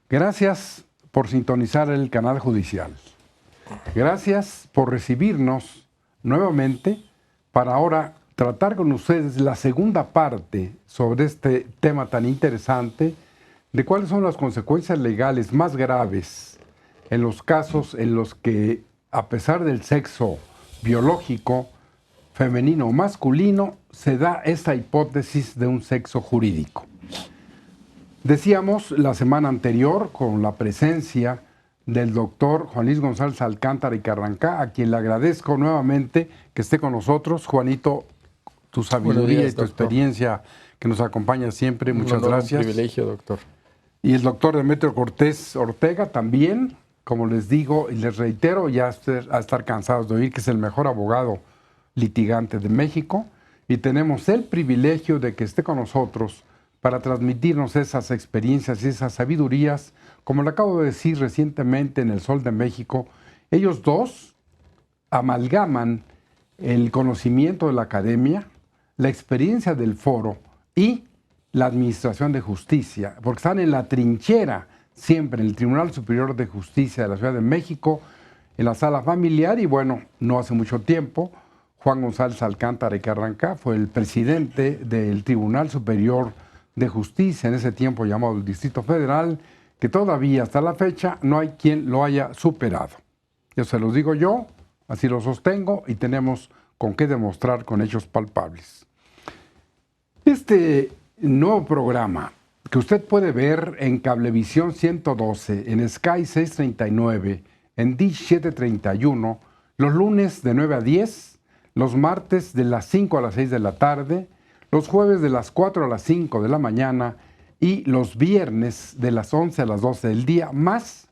Gracias por sintonizar el canal judicial. Gracias por recibirnos nuevamente para ahora tratar con ustedes la segunda parte sobre este tema tan interesante de cuáles son las consecuencias legales más graves en los casos en los que, a pesar del sexo biológico, femenino o masculino, se da esta hipótesis de un sexo jurídico. Decíamos la semana anterior, con la presencia del doctor Juan Luis González Alcántara y Carrancá, a quien le agradezco nuevamente que esté con nosotros. Juanito, tu sabiduría y tu experiencia que nos acompaña siempre, muchas gracias. Un privilegio, doctor. Y el doctor Demetrio Cortés Ortega también, como les digo y les reitero, ya a estar cansados de oír que es el mejor abogado litigante de México, y tenemos el privilegio de que esté con nosotros para transmitirnos esas experiencias y esas sabidurías. Como le acabo de decir recientemente en El Sol de México, ellos dos amalgaman el conocimiento de la academia, la experiencia del foro y la administración de justicia, porque están en la trinchera siempre en el Tribunal Superior de Justicia de la Ciudad de México, en la sala familiar, y bueno, no hace mucho tiempo, Juan González Alcántara y Carrancá fue el presidente del Tribunal Superior de Justicia, en ese tiempo llamado el Distrito Federal, que todavía hasta la fecha no hay quien lo haya superado. Yo se los digo yo, así lo sostengo, y tenemos con qué demostrar con hechos palpables. Este nuevo programa que usted puede ver en Cablevisión 112, en Sky 639, en Dish 731, los lunes de 9 a 10, los martes de las 5 a las 6 de la tarde, los jueves de las 4 a las 5 de la mañana y los viernes de las 11 a las 12 del día, más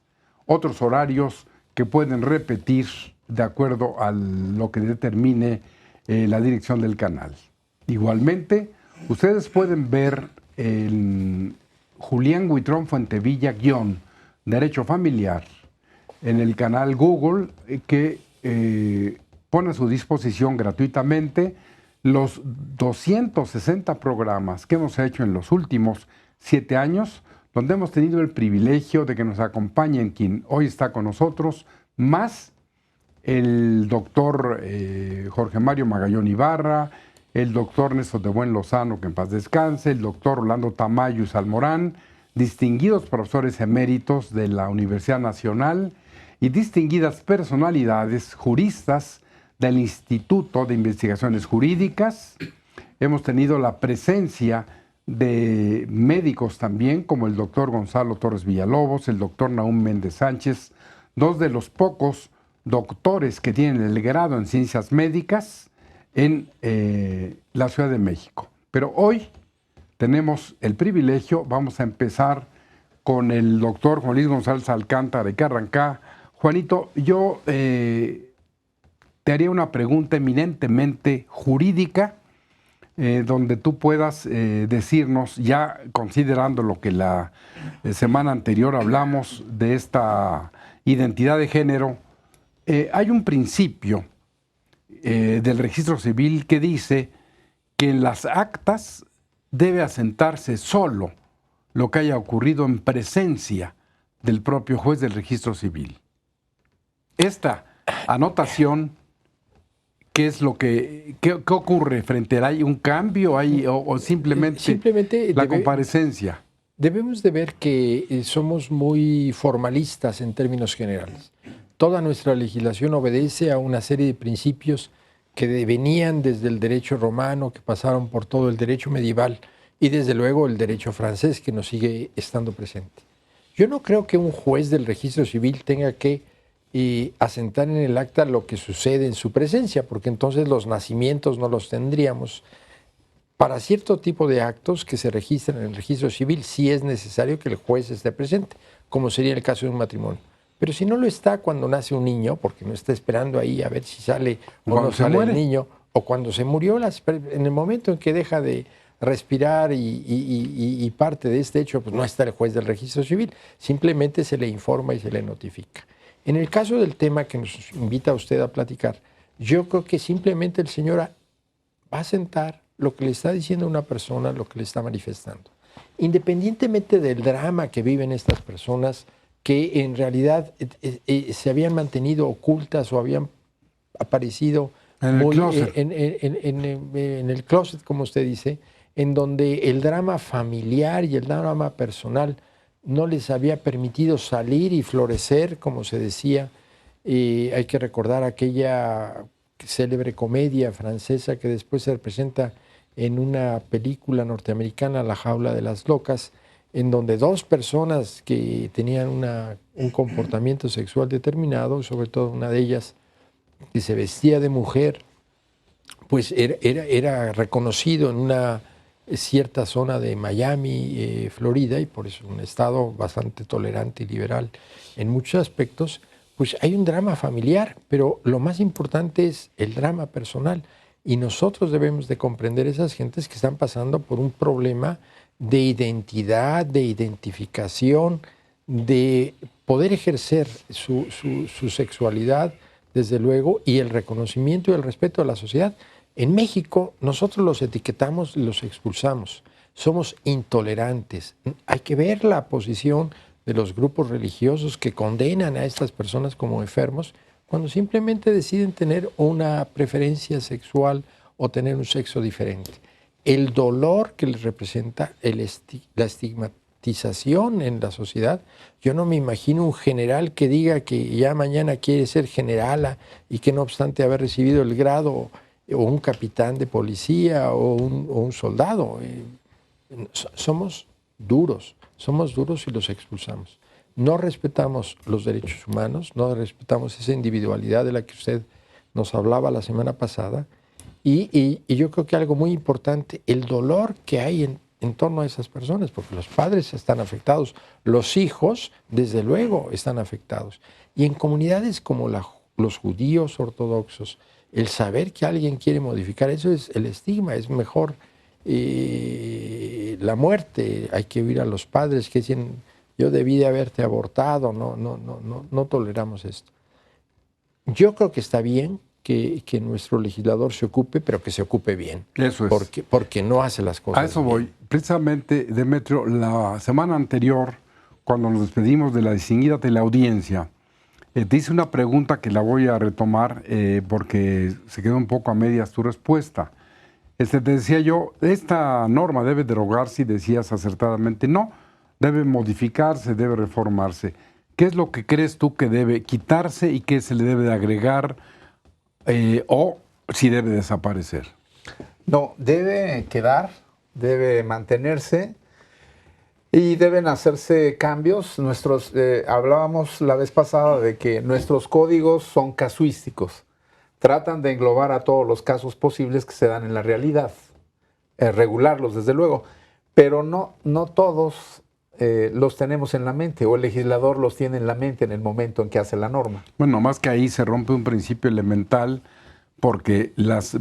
otros horarios que pueden repetir de acuerdo a lo que determine la dirección del canal. Igualmente, ustedes pueden ver el Julián Huitrón Fuentevilla _ Derecho Familiar en el canal Google, que pone a su disposición gratuitamente los 260 programas que hemos hecho en los últimos 7 años, donde hemos tenido el privilegio de que nos acompañen quien hoy está con nosotros, más el doctor Jorge Mario Magallón Ibarra, el doctor Néstor de Buen Lozano, que en paz descanse, el doctor Orlando Tamayo y Salmorán, distinguidos profesores eméritos de la Universidad Nacional y distinguidas personalidades juristas del Instituto de Investigaciones Jurídicas. Hemos tenido la presencia de médicos también, como el doctor Gonzalo Torres Villalobos, el doctor Nahum Méndez Sánchez, dos de los pocos doctores que tienen el grado en ciencias médicas en la Ciudad de México. Pero hoy tenemos el privilegio, vamos a empezar con el doctor Juan Luis González Alcántara y Carrancá. Juanito, yo te haría una pregunta eminentemente jurídica, donde tú puedas decirnos, ya considerando lo que la semana anterior hablamos de esta identidad de género, hay un principio del registro civil que dice que en las actas debe asentarse solo lo que haya ocurrido en presencia del propio juez del registro civil. Esta anotación, ¿qué es lo qué ocurre frente a ¿hay un cambio o simplemente la comparecencia? Debemos de ver que somos muy formalistas en términos generales. Toda nuestra legislación obedece a una serie de principios que venían desde el derecho romano, que pasaron por todo el derecho medieval y desde luego el derecho francés, que nos sigue estando presente. Yo no creo que un juez del registro civil tenga que asentar en el acta lo que sucede en su presencia, porque entonces los nacimientos no los tendríamos. Para cierto tipo de actos que se registran en el registro civil sí es necesario que el juez esté presente, como sería el caso de un matrimonio. Pero si no lo está cuando nace un niño, porque no está esperando ahí a ver si sale o no sale el niño, o cuando se murió, en el momento en que deja de respirar y parte de este hecho pues no está el juez del registro civil, simplemente se le informa y se le notifica. En el caso del tema que nos invita a usted a platicar, yo creo que simplemente el señor va a sentar lo que le está diciendo una persona, lo que le está manifestando. Independientemente del drama que viven estas personas, que en realidad se habían mantenido ocultas o habían aparecido En el closet. en el closet, como usted dice, en donde el drama familiar y el drama personal no les había permitido salir y florecer, como se decía. Hay que recordar aquella célebre comedia francesa que después se representa en una película norteamericana, La jaula de las locas, en donde dos personas que tenían un comportamiento sexual determinado, sobre todo una de ellas que se vestía de mujer, pues era reconocido en una cierta zona de Miami, Florida, y por eso un estado bastante tolerante y liberal en muchos aspectos. Pues hay un drama familiar, pero lo más importante es el drama personal. Y nosotros debemos de comprender esas gentes que están pasando por un problema de identidad, de identificación, de poder ejercer su sexualidad, desde luego, y el reconocimiento y el respeto a la sociedad. En México nosotros los etiquetamos y los expulsamos. Somos intolerantes. Hay que ver la posición de los grupos religiosos que condenan a estas personas como enfermos cuando simplemente deciden tener una preferencia sexual o tener un sexo diferente. El dolor que les representa la estigmatización en la sociedad. Yo no me imagino un general que diga que ya mañana quiere ser generala y que no obstante haber recibido el grado, o un capitán de policía o un soldado. Somos duros y los expulsamos. No respetamos los derechos humanos, no respetamos esa individualidad de la que usted nos hablaba la semana pasada. Y yo creo que algo muy importante, el dolor que hay en torno a esas personas, porque los padres están afectados, los hijos, desde luego, están afectados. Y en comunidades como los judíos ortodoxos, el saber que alguien quiere modificar, eso es el estigma, es mejor la muerte. Hay que oír a los padres que dicen, yo debí de haberte abortado, no toleramos esto. Yo creo que está bien que nuestro legislador se ocupe, pero que se ocupe bien. Eso es. Porque no hace las cosas A eso bien. voy. Precisamente, Demetrio, la semana anterior, cuando nos despedimos de la distinguida teleaudiencia, te hice una pregunta que la voy a retomar porque se quedó un poco a medias tu respuesta. Te decía yo, esta norma debe derogarse y decías acertadamente, no, debe modificarse, debe reformarse. ¿Qué es lo que crees tú que debe quitarse y qué se le debe de agregar o si debe desaparecer? No, debe quedar, debe mantenerse y deben hacerse cambios. Hablábamos la vez pasada de que nuestros códigos son casuísticos. Tratan de englobar a todos los casos posibles que se dan en la realidad, regularlos desde luego, pero no todos los tenemos en la mente o el legislador los tiene en la mente en el momento en que hace la norma. Bueno, más que ahí se rompe un principio elemental porque las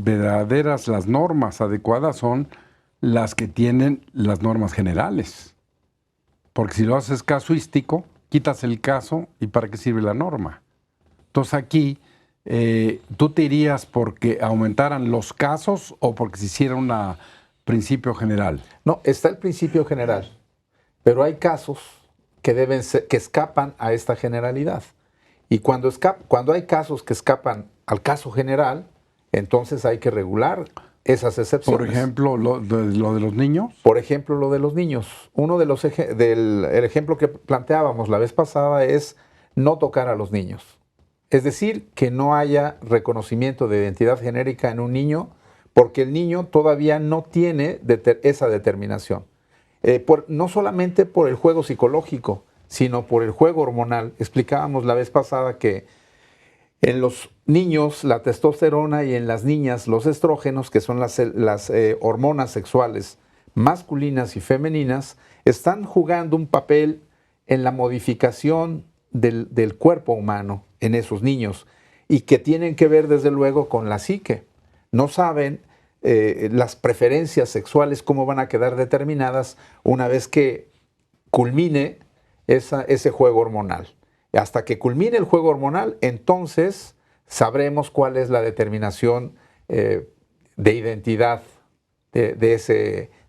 normas adecuadas son las que tienen las normas generales. Porque si lo haces casuístico, quitas el caso y ¿para qué sirve la norma? Entonces aquí, ¿tú te irías porque aumentaran los casos o porque se hiciera un principio general? No, está el principio general, pero hay casos que escapan a esta generalidad. Y cuando hay casos que escapan al caso general, entonces hay que regular esas excepciones. Por ejemplo, lo de los niños. Por ejemplo, lo de los niños. Uno de los el ejemplo que planteábamos la vez pasada es no tocar a los niños. Es decir, que no haya reconocimiento de identidad genérica en un niño porque el niño todavía no tiene esa determinación. No solamente por el juego psicológico, sino por el juego hormonal. Explicábamos la vez pasada que en los niños la testosterona y en las niñas los estrógenos, que son las hormonas sexuales masculinas y femeninas, están jugando un papel en la modificación del cuerpo humano en esos niños y que tienen que ver desde luego con la psique. No saben las preferencias sexuales, cómo van a quedar determinadas una vez que culmine ese juego hormonal. Hasta que culmine el juego hormonal, entonces sabremos cuál es la determinación de identidad de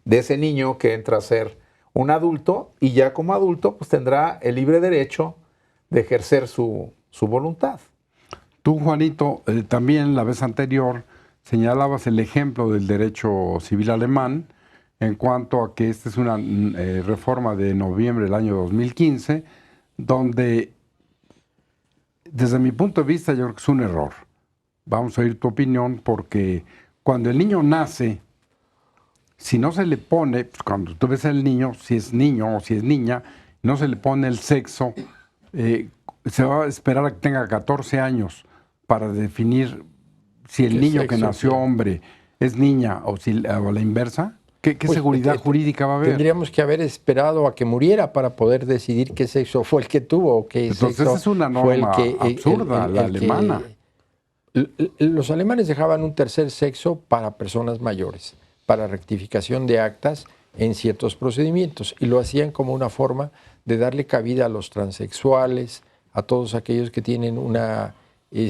ese niño que entra a ser un adulto, y ya como adulto pues tendrá el libre derecho de ejercer su voluntad. Tú, Juanito, también la vez anterior señalabas el ejemplo del derecho civil alemán en cuanto a que esta es una reforma de noviembre del año 2015, donde, desde mi punto de vista, yo creo que es un error. Vamos a oír tu opinión, porque cuando el niño nace, si no se le pone, pues cuando tú ves al niño, si es niño o si es niña, no se le pone el sexo, se va a esperar a que tenga 14 años para definir si el niño que nació hombre es niña o la inversa. ¿Qué pues, seguridad jurídica va a haber? Tendríamos que haber esperado a que muriera para poder decidir qué sexo fue el que tuvo o qué Entonces sexo es una norma absurda, la alemana. Los alemanes dejaban un tercer sexo para personas mayores, para rectificación de actas en ciertos procedimientos, y lo hacían como una forma de darle cabida a los transexuales, a todos aquellos que tienen una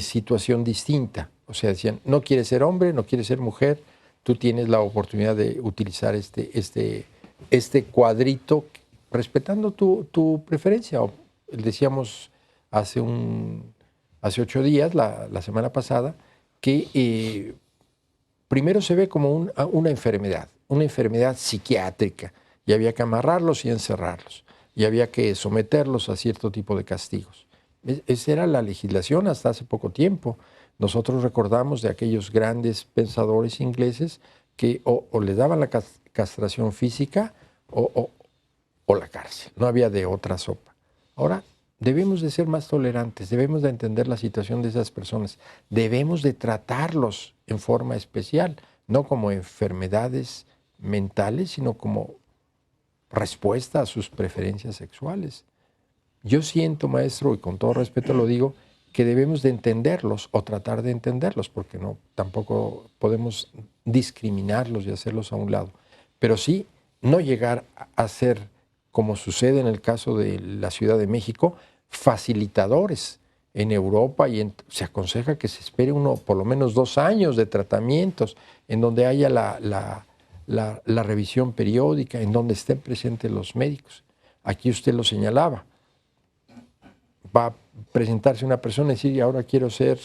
situación distinta. O sea, decían, no quieres ser hombre, no quieres ser mujer, tú tienes la oportunidad de utilizar este cuadrito respetando tu preferencia. Decíamos hace 8 días, la semana pasada, que primero se ve como una enfermedad psiquiátrica, y había que amarrarlos y encerrarlos, y había que someterlos a cierto tipo de castigos. Esa era la legislación hasta hace poco tiempo. Nosotros recordamos de aquellos grandes pensadores ingleses que o les daban la castración física o la cárcel. No había de otra sopa. Ahora debemos de ser más tolerantes, debemos de entender la situación de esas personas, debemos de tratarlos en forma especial, no como enfermedades mentales, sino como respuesta a sus preferencias sexuales. Yo siento, maestro, y con todo respeto lo digo, que debemos de entenderlos o tratar de entenderlos, porque tampoco podemos discriminarlos y hacerlos a un lado. Pero sí, no llegar a ser, como sucede en el caso de la Ciudad de México, facilitadores. En Europa se aconseja que se espere por lo menos 2 años de tratamientos, en donde haya la revisión periódica, en donde estén presentes los médicos. Aquí usted lo señalaba. Va a presentarse una persona y decir, ahora quiero ser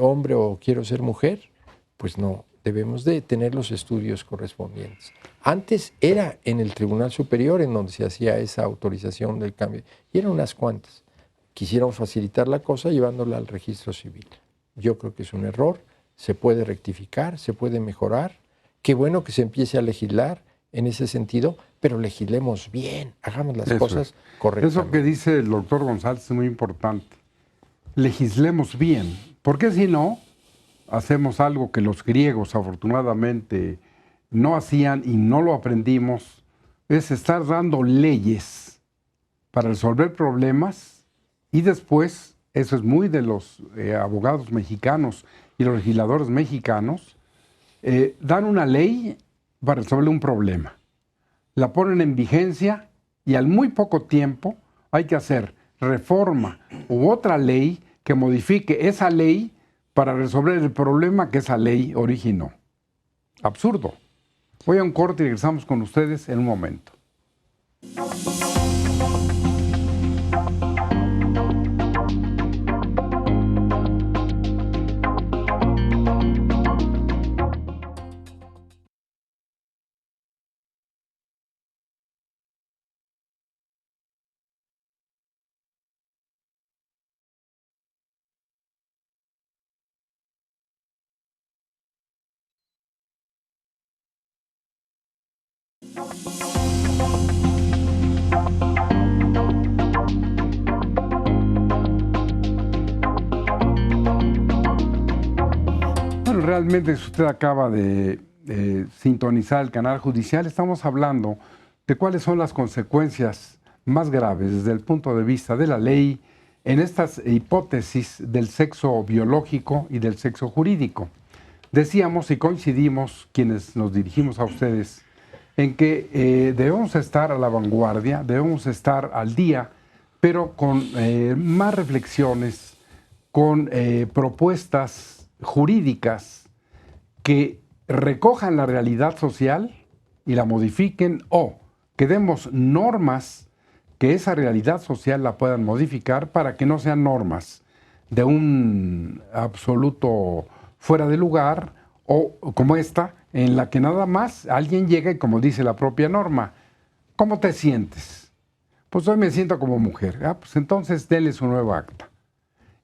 hombre o quiero ser mujer. Pues no, debemos de tener los estudios correspondientes. Antes era en el Tribunal Superior en donde se hacía esa autorización del cambio, y eran unas cuantas. Quisieron facilitar la cosa llevándola al registro civil. Yo creo que es un error, se puede rectificar, se puede mejorar. Qué bueno que se empiece a legislar en ese sentido, pero legislemos bien, hagamos las cosas correctamente. Eso que dice el doctor González es muy importante. Legislemos bien, porque si no, hacemos algo que los griegos afortunadamente no hacían y no lo aprendimos, es estar dando leyes para resolver problemas, y después, eso es muy de los abogados mexicanos y los legisladores mexicanos, dan una ley para resolver un problema. La ponen en vigencia y al muy poco tiempo hay que hacer reforma u otra ley que modifique esa ley para resolver el problema que esa ley originó. Absurdo. Voy a un corte y regresamos con ustedes en un momento. Bueno, realmente si usted acaba de sintonizar el canal judicial, estamos hablando de cuáles son las consecuencias más graves desde el punto de vista de la ley en estas hipótesis del sexo biológico y del sexo jurídico. decíamos y coincidimos quienes nos dirigimos a ustedes en que debemos estar a la vanguardia, debemos estar al día, pero con más reflexiones, con propuestas jurídicas que recojan la realidad social y la modifiquen, o que demos normas que esa realidad social la puedan modificar para que no sean normas de un absoluto fuera de lugar, o como esta, en la que nada más alguien llega y, como dice la propia norma, ¿cómo te sientes? Pues hoy me siento como mujer. Pues entonces dele su nueva acta.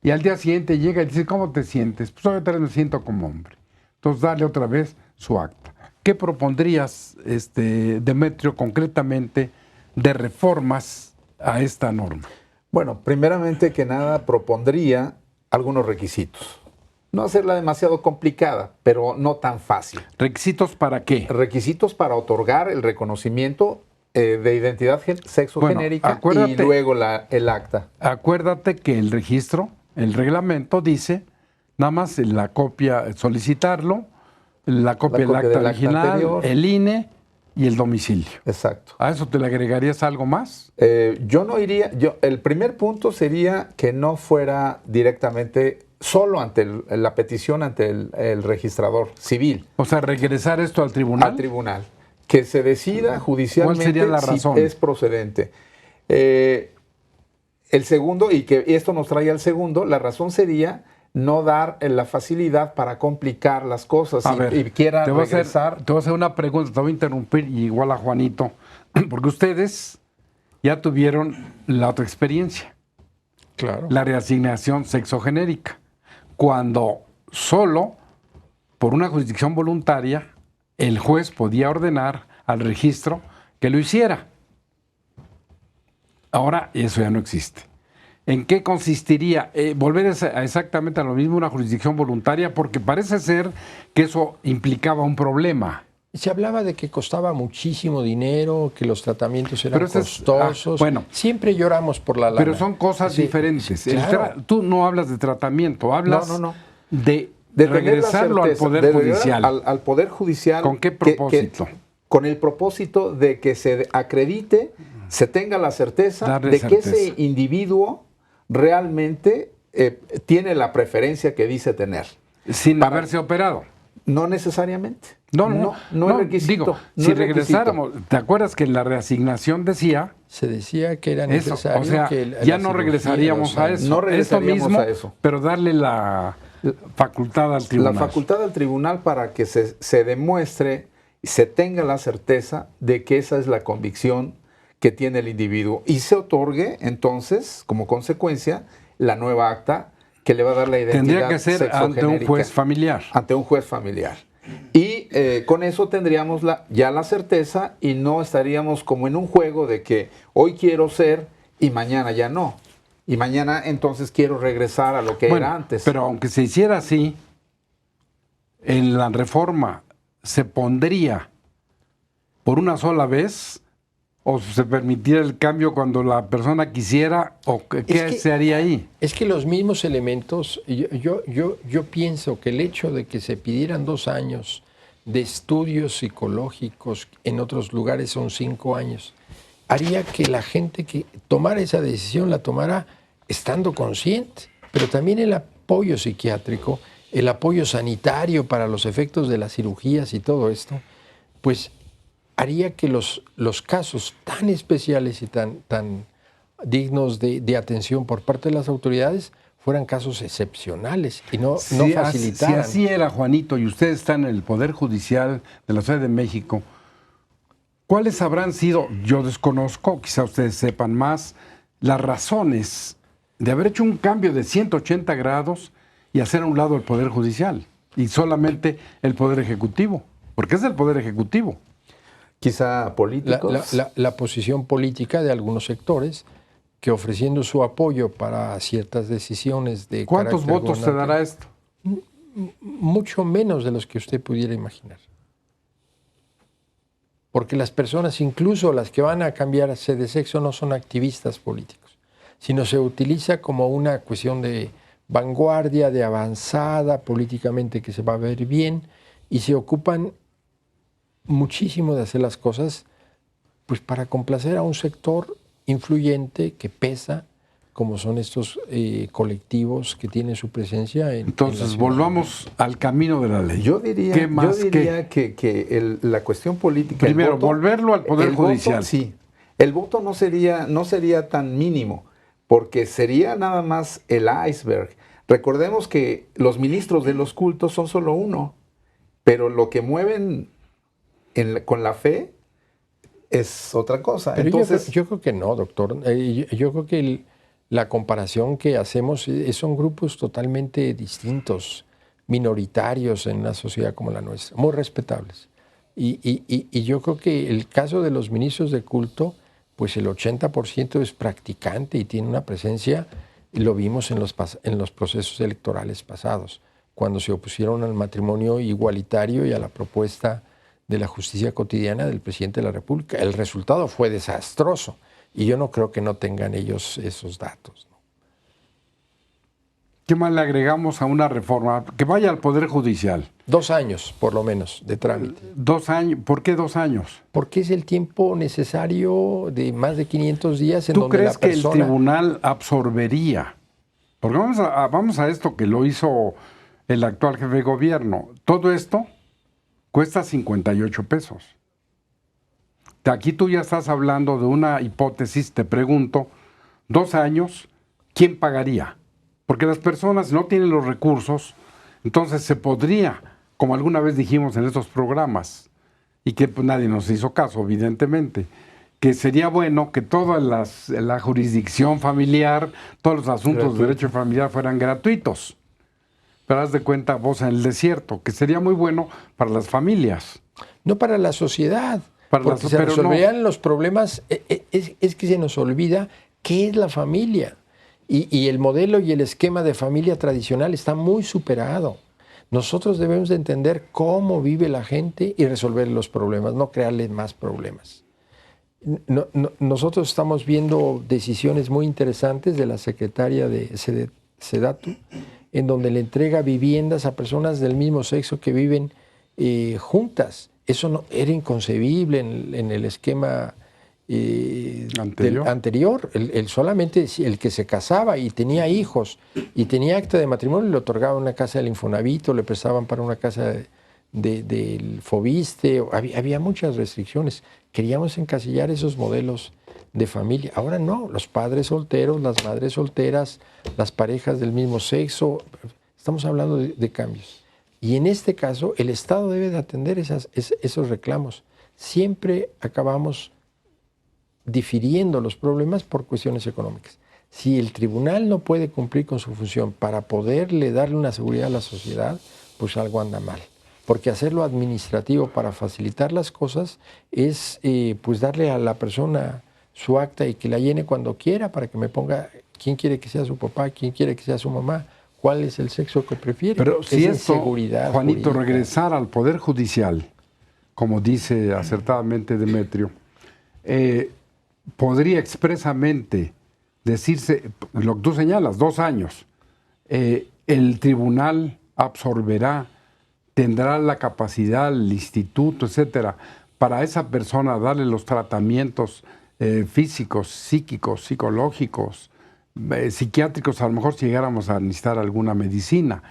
Y al día siguiente llega y dice, ¿cómo te sientes? Pues hoy otra vez me siento como hombre. Entonces dale otra vez su acta. ¿Qué propondrías, Demetrio, concretamente de reformas a esta norma? Bueno, primeramente que nada propondría algunos requisitos. No hacerla demasiado complicada, pero no tan fácil. ¿Requisitos para qué? Requisitos para otorgar el reconocimiento de identidad sexogenérica y luego el acta. Acuérdate que el registro, el reglamento dice nada más la copia, solicitarlo, la copia del acta original, anterior, el INE y el domicilio. Exacto. ¿A eso te le agregarías algo más? Yo no iría, el primer punto sería que no fuera directamente solo ante la petición ante el registrador civil. O sea, regresar esto al tribunal. Al tribunal. Que se decida judicialmente ¿Cuál sería la razón? Si es procedente. El segundo, y que esto nos trae al segundo, la razón sería no dar la facilidad para complicar las cosas y quiera regresar. Te voy a hacer una pregunta, te voy a interrumpir, igual a Juanito, porque ustedes ya tuvieron la otra experiencia. Claro. La reasignación sexogenérica, cuando solo por una jurisdicción voluntaria el juez podía ordenar al registro que lo hiciera. Ahora eso ya no existe. ¿En qué consistiría volver exactamente a lo mismo, una jurisdicción voluntaria? Porque parece ser que eso implicaba un problema. Se hablaba de que costaba muchísimo dinero, que los tratamientos eran costosos. Bueno, siempre lloramos por la lana. Pero son cosas diferentes. Claro. Tú no hablas de tratamiento, hablas de tener regresarlo certeza, al Poder Judicial. Al Poder Judicial. ¿Con qué propósito? Con el propósito de que se acredite, se tenga la certeza de que ese individuo realmente tiene la preferencia que dice tener. Sin haberse operado. No necesariamente. No es requisito. Digo, si regresáramos, ¿te acuerdas que en la reasignación decía? Se decía que era necesario. O sea, que ya no regresaríamos a eso. No regresaríamos mismo, a eso. Pero darle la facultad al tribunal. La facultad al tribunal para que se demuestre y se tenga la certeza de que esa es la convicción que tiene el individuo. Y se otorgue, entonces, como consecuencia, la nueva acta que le va a dar la identidad. Tendría que ser ante un juez familiar. Ante un juez familiar. Y con eso tendríamos ya la certeza y no estaríamos como en un juego de que hoy quiero ser y mañana ya no. Y mañana entonces quiero regresar a lo que era antes. Pero aunque se hiciera así, en la reforma se pondría por una sola vez o se permitiera el cambio cuando la persona quisiera, o ¿qué se haría ahí? Es que los mismos elementos, yo pienso que el hecho de que se pidieran 2 años de estudios psicológicos, en otros lugares son 5 años, haría que la gente que tomara esa decisión la tomara estando consciente, pero también el apoyo psiquiátrico, el apoyo sanitario para los efectos de las cirugías y todo esto, pues haría que los casos tan especiales y tan dignos de atención por parte de las autoridades fueran casos excepcionales y no facilitaran. Si así era, Juanito, y ustedes están en el Poder Judicial de la Ciudad de México, ¿cuáles habrán sido, yo desconozco, quizá ustedes sepan más, las razones de haber hecho un cambio de 180 grados y hacer a un lado el Poder Judicial y solamente el Poder Ejecutivo? Porque es el Poder Ejecutivo. Quizá políticos. La posición política de algunos sectores que ofreciendo su apoyo para ciertas decisiones de ¿Cuántos votos te dará esto? Mucho menos de los que usted pudiera imaginar. Porque las personas, incluso las que van a cambiarse de sexo, no son activistas políticos, sino se utiliza como una cuestión de vanguardia, de avanzada, políticamente que se va a ver bien, y se ocupan muchísimo de hacer las cosas pues para complacer a un sector influyente que pesa, como son estos colectivos que tienen su presencia en Entonces, la ciudad. volvamos al camino de la ley. Yo diría, ¿Qué más que la cuestión política... Primero, volverlo al Poder Judicial. Voto, sí. El voto no sería tan mínimo, porque sería nada más el iceberg. Recordemos que los ministros de los cultos son solo uno, pero lo que mueven con la fe es otra cosa. Pero entonces, yo creo que no, doctor. Yo creo que la comparación que hacemos son grupos totalmente distintos, minoritarios en una sociedad como la nuestra, muy respetables. Y yo creo que el caso de los ministros de culto, pues el 80% es practicante y tiene una presencia, y lo vimos en los procesos electorales pasados, cuando se opusieron al matrimonio igualitario y a la propuesta de la justicia cotidiana del presidente de la República. El resultado fue desastroso y yo no creo que no tengan ellos esos datos, ¿no? ¿Qué más le agregamos a una reforma? Que vaya al Poder Judicial. 2 años, por lo menos, de trámite. 2 años. ¿Por qué 2 años? Porque es el tiempo necesario de más de 500 días en ¿Tú donde crees la que el persona... tribunal absorbería? Porque vamos a esto que lo hizo el actual jefe de gobierno. Todo esto cuesta 58 pesos. Aquí tú ya estás hablando de una hipótesis, te pregunto, 2 años, ¿quién pagaría? Porque las personas no tienen los recursos, entonces se podría, como alguna vez dijimos en estos programas, y que pues, nadie nos hizo caso, evidentemente, que sería bueno que toda la jurisdicción familiar, todos los asuntos de derecho familiar fueran gratuitos. Pero haz de cuenta vos en el desierto, que sería muy bueno para las familias. No para la sociedad, porque se resolverían los problemas. Es que se nos olvida qué es la familia. Y el modelo y el esquema de familia tradicional está muy superado. Nosotros debemos de entender cómo vive la gente y resolver los problemas, no crearle más problemas. Nosotros estamos viendo decisiones muy interesantes de la secretaria de Sedatu, en donde le entrega viviendas a personas del mismo sexo que viven juntas. Eso no, era inconcebible en el esquema anterior. Solamente el que se casaba y tenía hijos y tenía acta de matrimonio le otorgaban una casa del Infonavit o le prestaban para una casa del Fobiste. Había muchas restricciones. Queríamos encasillar esos modelos de familia. Ahora no, los padres solteros, las madres solteras, las parejas del mismo sexo. Estamos hablando de cambios. Y en este caso, el Estado debe de atender esos reclamos. Siempre acabamos difiriendo los problemas por cuestiones económicas. Si el tribunal no puede cumplir con su función para poderle darle una seguridad a la sociedad, pues algo anda mal. Porque hacerlo administrativo para facilitar las cosas es pues darle a la persona su acta y que la llene cuando quiera para que me ponga quién quiere que sea su papá, quién quiere que sea su mamá, cuál es el sexo que prefiere. Pero si esto, Juanito, jurídica. regresar al Poder Judicial, como dice acertadamente Demetrio, podría expresamente decirse, lo que tú señalas, 2 años, el tribunal absorberá, tendrá la capacidad, el instituto, etcétera, para esa persona darle los tratamientos físicos, psíquicos, psicológicos, psiquiátricos, a lo mejor si llegáramos a necesitar alguna medicina,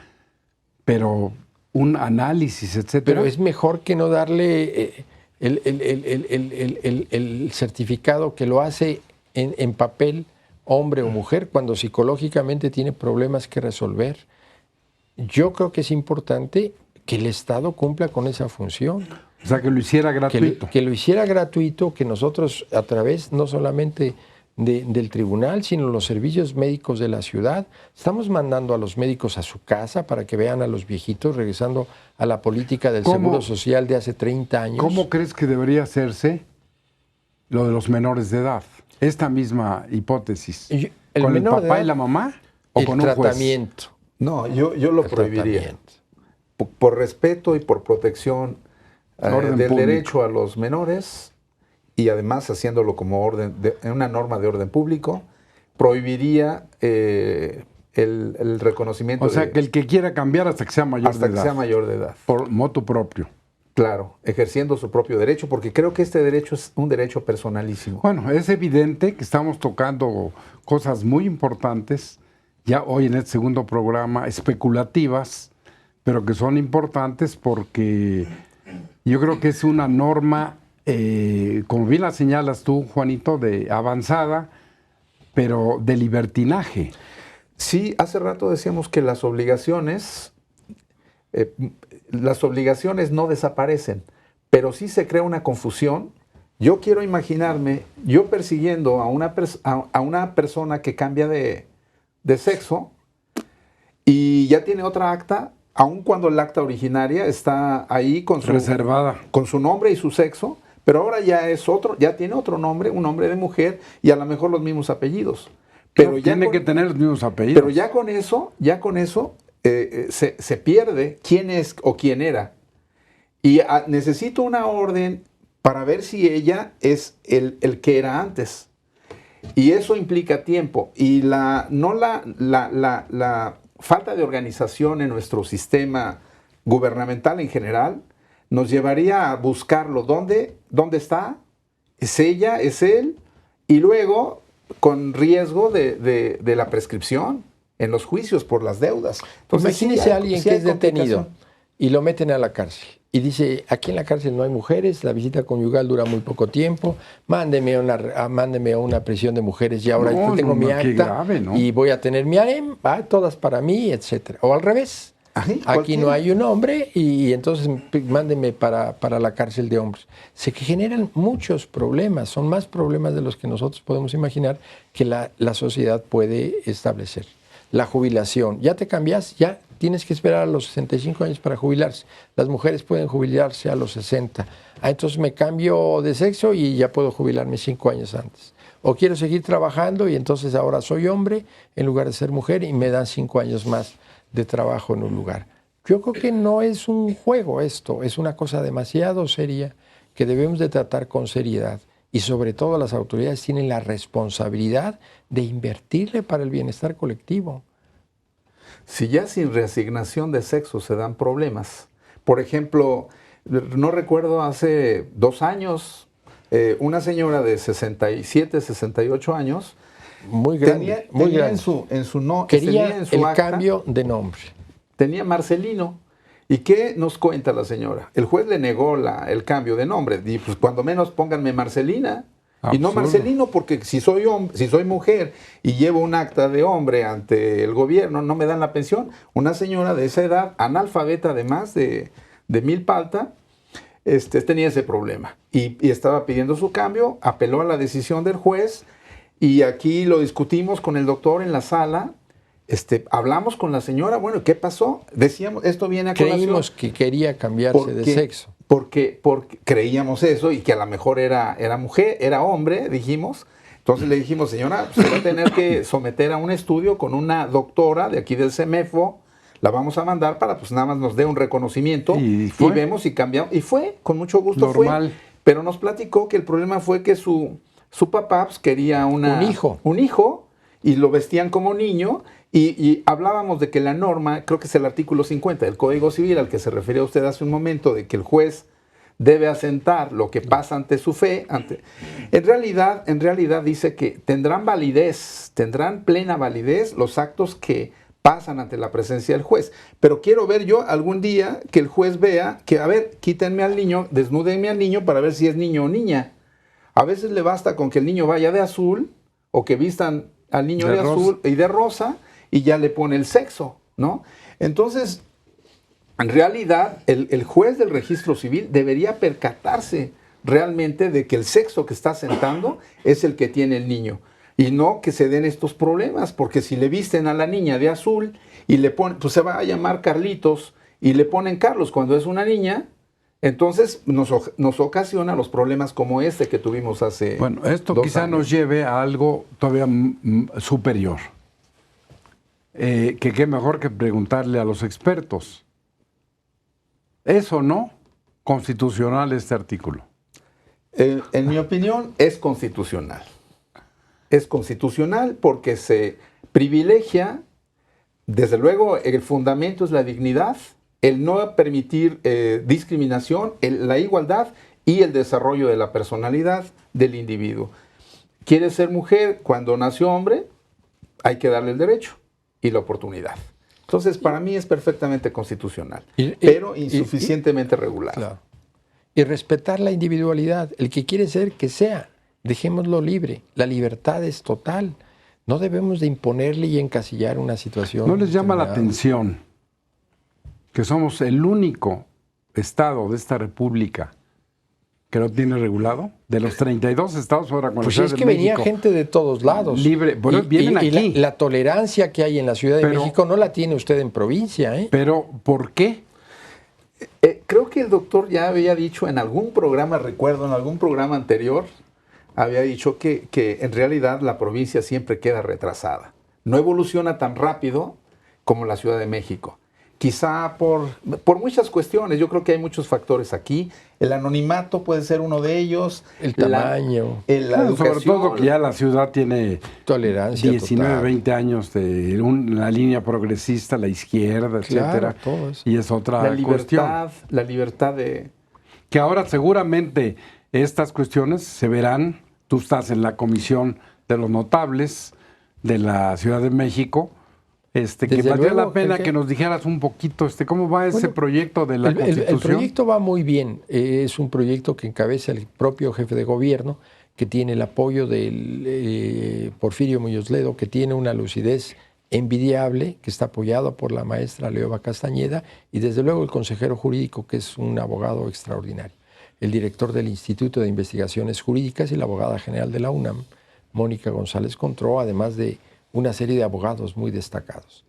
pero un análisis, etcétera. Pero es mejor que no darle el certificado que lo hace en papel, hombre o mujer, cuando psicológicamente tiene problemas que resolver. Yo creo que es importante que el Estado cumpla con esa función. O sea, que lo hiciera gratuito. Que lo hiciera gratuito, que nosotros a través no solamente del tribunal, sino los servicios médicos de la ciudad, estamos mandando a los médicos a su casa para que vean a los viejitos, regresando a la política del Seguro Social de hace 30 años. ¿Cómo crees que debería hacerse lo de los menores de edad? Esta misma hipótesis. ¿Con el papá y la mamá o con un juez? Tratamiento. No, yo lo prohibiría. Por respeto y por protección del derecho a los menores, y además haciéndolo como una norma de orden público, prohibiría el reconocimiento. O sea, que el que quiera cambiar hasta que sea mayor hasta de que edad. sea mayor de edad. Por motu propio. Claro, ejerciendo su propio derecho, porque creo que este derecho es un derecho personalísimo. Bueno, es evidente que estamos tocando cosas muy importantes, ya hoy en este segundo programa, especulativas, pero que son importantes porque yo creo que es una norma, como bien la señalas tú, Juanito, de avanzada, pero de libertinaje. Sí, hace rato decíamos que las obligaciones no desaparecen, pero sí se crea una confusión. Yo quiero imaginarme yo persiguiendo a una persona que cambia de sexo y ya tiene otra acta, aun cuando el acta originaria está ahí con Reservada. con su nombre y su sexo, pero ahora ya es otro, ya tiene otro nombre, un nombre de mujer y a lo mejor los mismos apellidos. Pero ya tiene que tener los mismos apellidos. Pero ya con eso se pierde quién es o quién era. Y necesito una orden para ver si ella es el que era antes. Y eso implica tiempo. Y la falta de organización en nuestro sistema gubernamental en general nos llevaría a buscarlo. ¿Dónde está? ¿Es ella? ¿Es él? Y luego, con riesgo de la prescripción en los juicios por las deudas. Entonces, imagínese a alguien que es detenido complicación. y lo meten a la cárcel. Y dice, aquí en la cárcel no hay mujeres, la visita conyugal dura muy poco tiempo, mándeme a una prisión de mujeres y ahora yo tengo mi qué acta grave, ¿no? y voy a tener mi harem, todas para mí, etcétera. O al revés, Ajá, aquí cualquiera. no hay un hombre y entonces mándeme para la cárcel de hombres. Se que generan muchos problemas, son más problemas de los que nosotros podemos imaginar que la sociedad puede establecer. La jubilación, ya te cambias, ya tienes que esperar a los 65 años para jubilarse. Las mujeres pueden jubilarse a los 60. Entonces me cambio de sexo y ya puedo jubilarme 5 años antes. O quiero seguir trabajando y entonces ahora soy hombre en lugar de ser mujer y me dan 5 años más de trabajo en un lugar. Yo creo que no es un juego esto, es una cosa demasiado seria que debemos de tratar con seriedad. Y sobre todo las autoridades tienen la responsabilidad de invertirle para el bienestar colectivo. Si ya sin reasignación de sexo se dan problemas, por ejemplo, no recuerdo hace 2 años, una señora de 67, 68 años, Muy grande, muy grande. Quería en su el acta, cambio de nombre. tenía Marcelino. ¿Y qué nos cuenta la señora? El juez le negó el cambio de nombre. Y pues cuando menos pónganme Marcelina. Y no Absurdo. Marcelino, porque si soy mujer y llevo un acta de hombre ante el gobierno, no me dan la pensión. Una señora de esa edad, analfabeta además de milpalta, tenía ese problema. Y estaba pidiendo su cambio, apeló a la decisión del juez y aquí lo discutimos con el doctor en la sala. Hablamos con la señora, bueno, ¿qué pasó? Decíamos, esto viene a colación. Creímos que quería cambiarse de sexo. Porque creíamos eso y que a lo mejor era mujer, era hombre, dijimos. Entonces le dijimos, señora, se va a tener que someter a un estudio con una doctora de aquí del CEMEFO. La vamos a mandar para pues nada más nos dé un reconocimiento y vemos si cambiamos. Y fue, con mucho gusto normal. fue. Pero nos platicó que el problema fue que su papá pues, quería un hijo y lo vestían como niño. Y hablábamos de que la norma, creo que es el artículo 50 del Código Civil, al que se refería usted hace un momento, de que el juez debe asentar lo que pasa ante su fe. En realidad dice que tendrán plena validez los actos que pasan ante la presencia del juez. Pero quiero ver yo algún día que el juez vea que, a ver, quítenme al niño, desnúdenme al niño para ver si es niño o niña. A veces le basta con que el niño vaya de azul o que vistan al niño de azul y de rosa y ya le pone el sexo, ¿no? Entonces, en realidad, el juez del registro civil debería percatarse realmente de que el sexo que está sentando es el que tiene el niño. Y no que se den estos problemas, porque si le visten a la niña de azul y le ponen, pues se va a llamar Carlitos y le ponen Carlos cuando es una niña, entonces nos ocasiona los problemas como este que tuvimos hace Bueno, esto 2 quizá años. nos lleve a algo todavía superior. Que qué mejor que preguntarle a los expertos. ¿Es o no constitucional este artículo? En mi opinión, es constitucional. Es constitucional porque se privilegia Desde luego, el fundamento es la dignidad, el no permitir discriminación, la igualdad y el desarrollo de la personalidad del individuo. Quiere ser mujer, cuando nació hombre, hay que darle el derecho y la oportunidad. Entonces, para mí es perfectamente constitucional, pero insuficientemente regulado. Claro. Y respetar la individualidad. El que quiere ser, que sea. Dejémoslo libre. La libertad es total. No debemos de imponerle y encasillar una situación. ¿No les llama la atención que somos el único estado de esta república que lo tiene regulado? De los 32 estados ahora con pues la Ciudad es que de venía México, gente de todos lados. Libre. Bueno, vienen aquí. Y la tolerancia que hay en la Ciudad de México no la tiene usted en provincia, ¿eh? Pero, ¿por qué? Creo que el doctor ya había dicho en algún programa, recuerdo, en algún programa anterior, había dicho que en realidad la provincia siempre queda retrasada. No evoluciona tan rápido como la Ciudad de México. Quizá por muchas cuestiones, yo creo que hay muchos factores aquí. El anonimato puede ser uno de ellos. El tamaño. La educación. Sobre todo que ya la ciudad tiene tolerancia 19, total. 20 años de la línea progresista, la izquierda, etcétera. Todo eso. Y es otra cuestión. La libertad de... Que ahora seguramente estas cuestiones se verán. Tú estás en la comisión de los notables de la Ciudad de México. Que valdría la pena que nos dijeras un poquito cómo va ese proyecto de la Constitución. El proyecto va muy bien. Es un proyecto que encabeza el propio jefe de gobierno, que tiene el apoyo del Porfirio Muñoz Ledo, que tiene una lucidez envidiable, que está apoyado por la maestra Leoba Castañeda y desde luego el consejero jurídico, que es un abogado extraordinario. El director del Instituto de Investigaciones Jurídicas y la abogada general de la UNAM, Mónica González Contró, además de una serie de abogados muy destacados.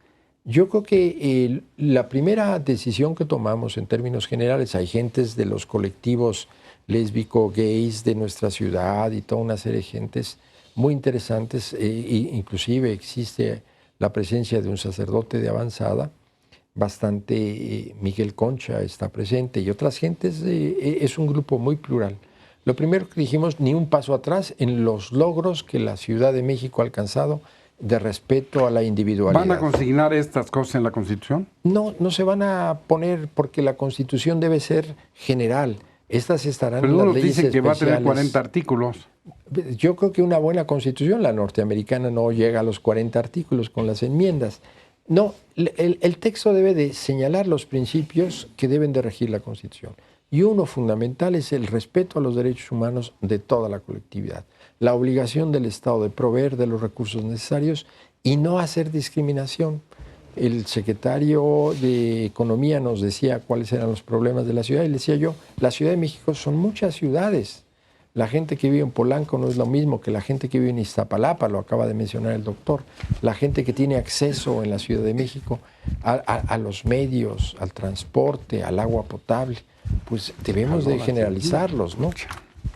Yo creo que la primera decisión que tomamos en términos generales, hay gentes de los colectivos lésbico, gays de nuestra ciudad y toda una serie de gentes muy interesantes, inclusive existe la presencia de un sacerdote de avanzada, bastante, Miguel Concha está presente y otras gentes, es un grupo muy plural. Lo primero que dijimos, ni un paso atrás en los logros que la Ciudad de México ha alcanzado de respeto a la individualidad. ¿Van a consignar estas cosas en la Constitución? No, no se van a poner porque la Constitución debe ser general. Estas estarán en las leyes dicen que va a tener especiales. 40 artículos. Yo creo que una buena Constitución, la norteamericana, no llega a los 40 artículos con las enmiendas. No, el texto debe de señalar los principios que deben de regir la Constitución. Y uno fundamental es el respeto a los derechos humanos de toda la colectividad. La obligación del Estado de proveer de los recursos necesarios y no hacer discriminación. El secretario de Economía nos decía cuáles eran los problemas de la ciudad y le decía yo, la Ciudad de México son muchas ciudades. La gente que vive en Polanco no es lo mismo que la gente que vive en Iztapalapa, lo acaba de mencionar el doctor. La gente que tiene acceso en la Ciudad de México a los medios, al transporte, al agua potable, pues debemos de generalizarlos, ¿no?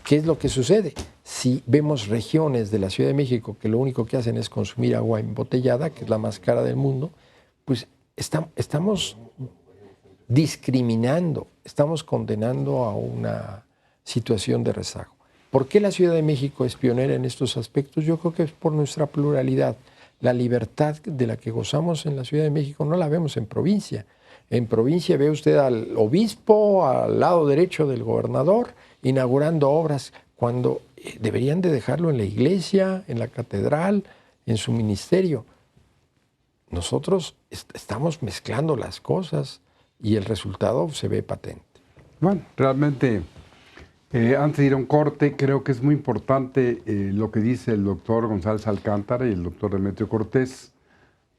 ¿Qué es lo que sucede? Si vemos regiones de la Ciudad de México que lo único que hacen es consumir agua embotellada, que es la más cara del mundo, pues estamos discriminando, estamos condenando a una situación de rezago. ¿Por qué la Ciudad de México es pionera en estos aspectos? Yo creo que es por nuestra pluralidad. La libertad de la que gozamos en la Ciudad de México no la vemos en provincia. En provincia ve usted al obispo al lado derecho del gobernador inaugurando obras cuando deberían de dejarlo en la iglesia, en la catedral, en su ministerio. Nosotros estamos mezclando las cosas y el resultado se ve patente. Bueno, realmente, antes de ir a un corte, creo que es muy importante lo que dice el doctor González Alcántara y el doctor Demetrio Cortés,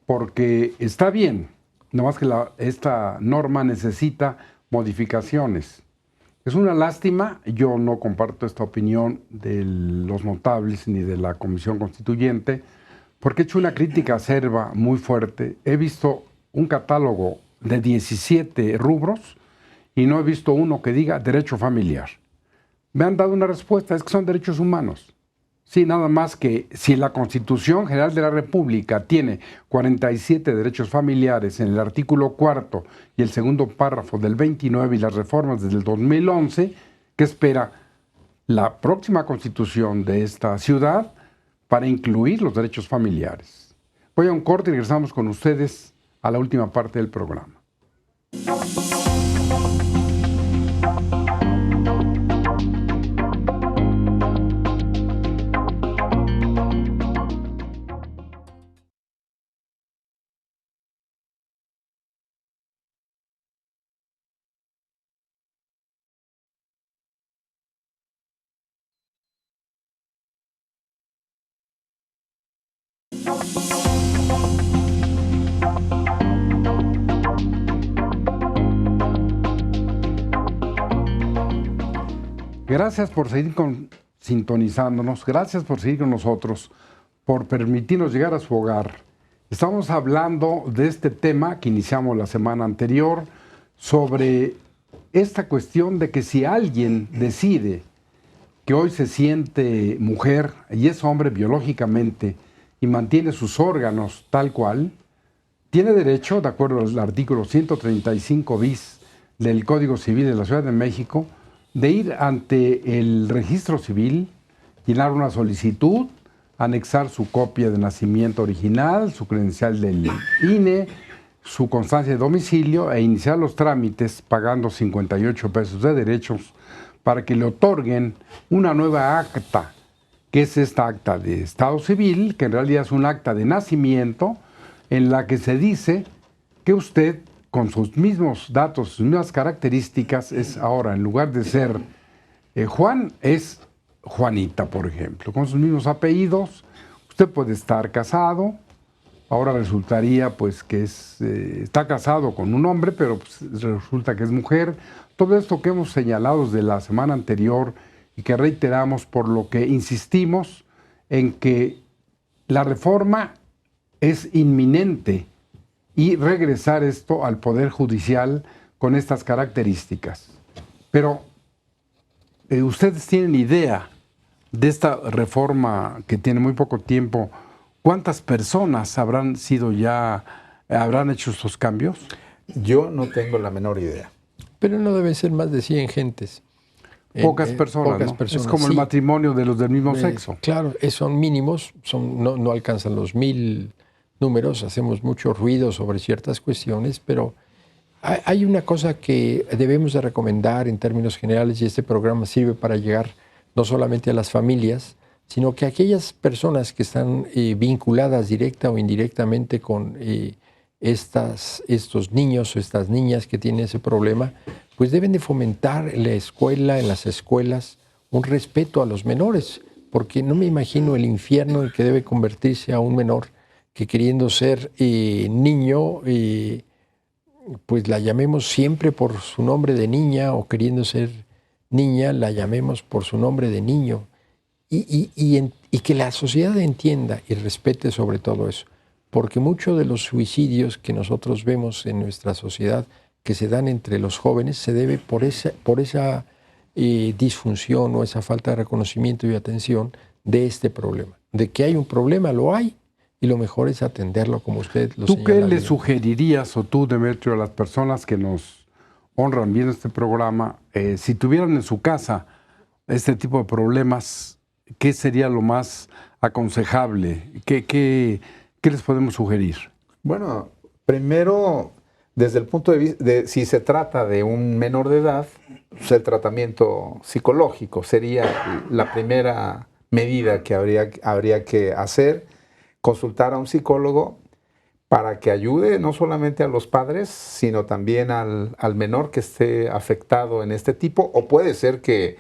porque está bien, nomás que esta norma necesita modificaciones. Es una lástima, yo no comparto esta opinión de los notables ni de la Comisión Constituyente, porque he hecho una crítica acerba muy fuerte. He visto un catálogo de 17 rubros y no he visto uno que diga derecho familiar. Me han dado una respuesta, es que son derechos humanos. Sí, nada más que si la Constitución General de la República tiene 47 derechos familiares en el artículo 4 y el segundo párrafo del 29 y las reformas desde el 2011, ¿qué espera la próxima Constitución de esta ciudad para incluir los derechos familiares? Voy a un corte y regresamos con ustedes a la última parte del programa. Gracias por seguir sintonizándonos, gracias por seguir con nosotros, por permitirnos llegar a su hogar. Estamos hablando de este tema que iniciamos la semana anterior, sobre esta cuestión de que si alguien decide que hoy se siente mujer y es hombre biológicamente y mantiene sus órganos tal cual, tiene derecho, de acuerdo al artículo 135 bis del Código Civil de la Ciudad de México, de ir ante el registro civil, llenar una solicitud, anexar su copia de nacimiento original, su credencial del INE, su constancia de domicilio e iniciar los trámites pagando 58 pesos de derechos para que le otorguen una nueva acta, que es esta acta de Estado Civil, que en realidad es un acta de nacimiento en la que se dice que usted, con sus mismos datos, sus mismas características, es ahora, en lugar de ser Juan, es Juanita, por ejemplo, con sus mismos apellidos. Usted puede estar casado, ahora resultaría pues que está casado con un hombre, pero pues, resulta que es mujer. Todo esto que hemos señalado desde la semana anterior y que reiteramos, por lo que insistimos en que la reforma es inminente y regresar esto al Poder Judicial con estas características. Pero, ¿ustedes tienen idea de esta reforma que tiene muy poco tiempo? ¿Cuántas personas habrán hecho estos cambios? Yo no tengo la menor idea. Pero no deben ser más de 100 gentes. Pocas personas, pocas ¿no? personas, Es como sí. el matrimonio de los del mismo sexo. Claro, son mínimos, no alcanzan los 1000 números, hacemos mucho ruido sobre ciertas cuestiones, pero hay una cosa que debemos de recomendar en términos generales, y este programa sirve para llegar no solamente a las familias, sino que aquellas personas que están vinculadas directa o indirectamente con estos niños o estas niñas que tienen ese problema, pues deben de fomentar en la escuela, en las escuelas, un respeto a los menores, porque no me imagino el infierno en que debe convertirse a un menor que, queriendo ser niño, pues la llamemos siempre por su nombre de niña, o queriendo ser niña, la llamemos por su nombre de niño. Y que la sociedad entienda y respete sobre todo eso. Porque muchos de los suicidios que nosotros vemos en nuestra sociedad que se dan entre los jóvenes se debe por esa disfunción o esa falta de reconocimiento y atención de este problema. De que hay un problema, lo hay, y lo mejor es atenderlo como usted lo señala. ¿Tú qué le bien. sugerirías, o tú, Demetrio, a las personas que nos honran viendo este programa, si tuvieran en su casa este tipo de problemas, qué sería lo más aconsejable? ¿Qué les podemos sugerir? Bueno, primero, desde el punto de vista de si se trata de un menor de edad, pues el tratamiento psicológico sería la primera medida que habría que hacer, consultar a un psicólogo para que ayude no solamente a los padres, sino también al menor que esté afectado en este tipo, o puede ser que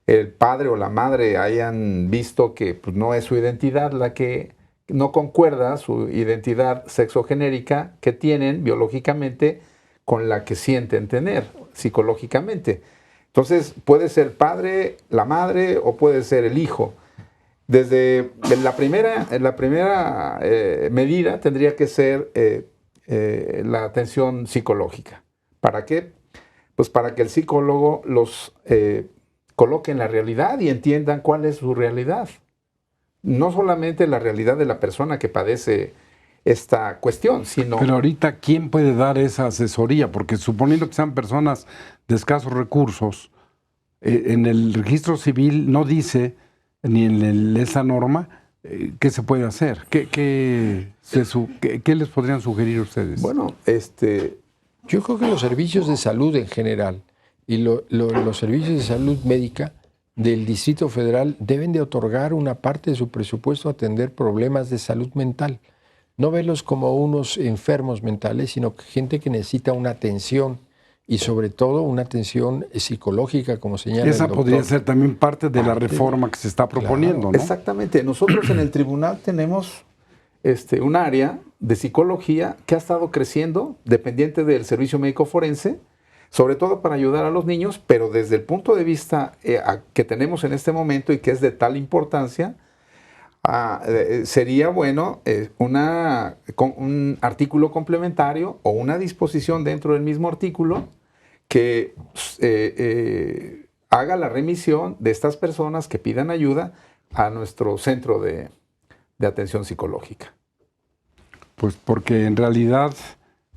el padre o la madre hayan visto que pues, no es su identidad la que no concuerda, su identidad sexogenérica que tienen biológicamente con la que sienten tener psicológicamente. Entonces puede ser padre, la madre, o puede ser el hijo. Desde la primera medida tendría que ser la atención psicológica. ¿Para qué? Pues para que el psicólogo los coloque en la realidad y entiendan cuál es su realidad. No solamente la realidad de la persona que padece esta cuestión, sino... Pero ahorita, ¿quién puede dar esa asesoría? Porque suponiendo que sean personas de escasos recursos, en el registro civil no dice, ni en esa norma, ¿qué se puede hacer? ¿Qué les podrían sugerir ustedes? Bueno, yo creo que los servicios de salud en general y los servicios de salud médica del Distrito Federal deben de otorgar una parte de su presupuesto a atender problemas de salud mental. No verlos como unos enfermos mentales, sino gente que necesita una atención y sobre todo una atención psicológica, como señala Esa el doctor. podría ser también parte de la reforma que se está proponiendo, ¿no? Exactamente. Nosotros en el tribunal tenemos un área de psicología que ha estado creciendo, dependiente del servicio médico forense, sobre todo para ayudar a los niños, pero desde el punto de vista que tenemos en este momento y que es de tal importancia, sería bueno un artículo complementario o una disposición dentro del mismo artículo que haga la remisión de estas personas que pidan ayuda a nuestro centro de atención psicológica. Pues porque en realidad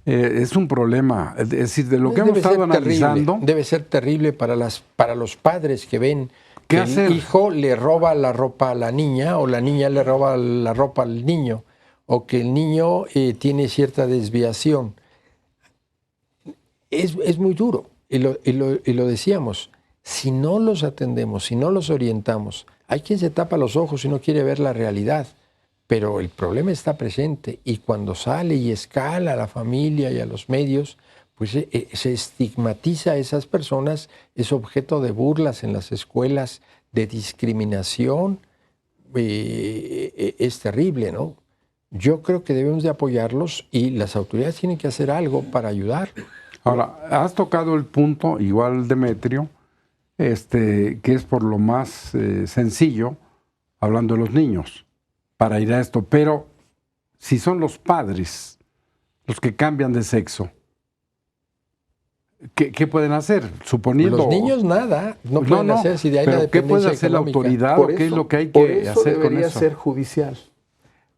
es un problema. Es decir, de lo que hemos estado analizando... Debe ser terrible para los padres que ven que hacer? El hijo le roba la ropa a la niña o la niña le roba la ropa al niño o que el niño tiene cierta desviación. Es muy duro y lo decíamos. Si no los atendemos, si no los orientamos, hay quien se tapa los ojos y no quiere ver la realidad. Pero el problema está presente y cuando sale y escala a la familia y a los medios, pues se estigmatiza a esas personas, es objeto de burlas en las escuelas, de discriminación, es terrible, ¿no? Yo creo que debemos de apoyarlos y las autoridades tienen que hacer algo para ayudar. Ahora, has tocado el punto, igual Demetrio, que es por lo más sencillo, hablando de los niños, para ir a esto, pero si son los padres los que cambian de sexo, ¿qué pueden hacer? Suponiendo... Los niños nada, no pueden hacer si de ahí la dependencia ¿qué puede hacer económica? la autoridad o qué es lo que hay que hacer con eso? Por eso debería ser judicial.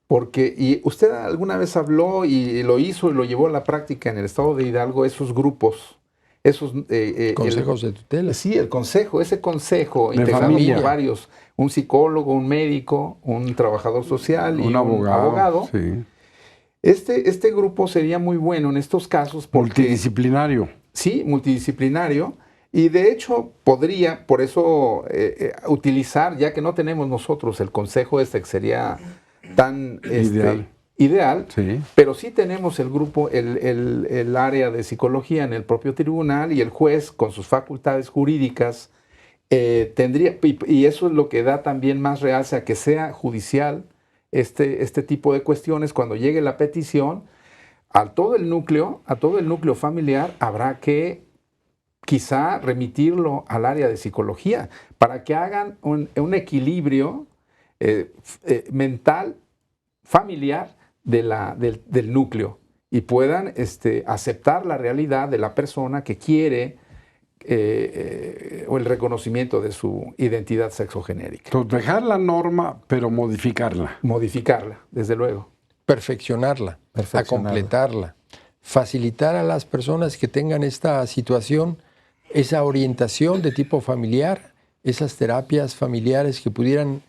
Porque, y usted alguna vez habló y lo hizo y lo llevó a la práctica en el estado de Hidalgo, esos grupos, esos... consejos de tutela. Sí, ese consejo, De integrado familia. por varios, un psicólogo, un médico, un trabajador social y un abogado. Sí. Este grupo sería muy bueno en estos casos porque... Multidisciplinario. Sí, multidisciplinario. Y de hecho podría, por eso, utilizar, ya que no tenemos nosotros el consejo que sería tan ideal, Sí. pero sí tenemos el grupo, el área de psicología en el propio tribunal y el juez con sus facultades jurídicas tendría, y eso es lo que da también más realce a que sea judicial este tipo de cuestiones. Cuando llegue la petición, a todo el núcleo familiar habrá que quizá remitirlo al área de psicología para que hagan un equilibrio mental, familiar del núcleo y puedan aceptar la realidad de la persona que quiere o el reconocimiento de su identidad sexogenérica. Entonces, dejar la norma, pero modificarla. Modificarla, desde luego. Perfeccionarla, a completarla, facilitar a las personas que tengan esta situación, esa orientación de tipo familiar, esas terapias familiares que pudieran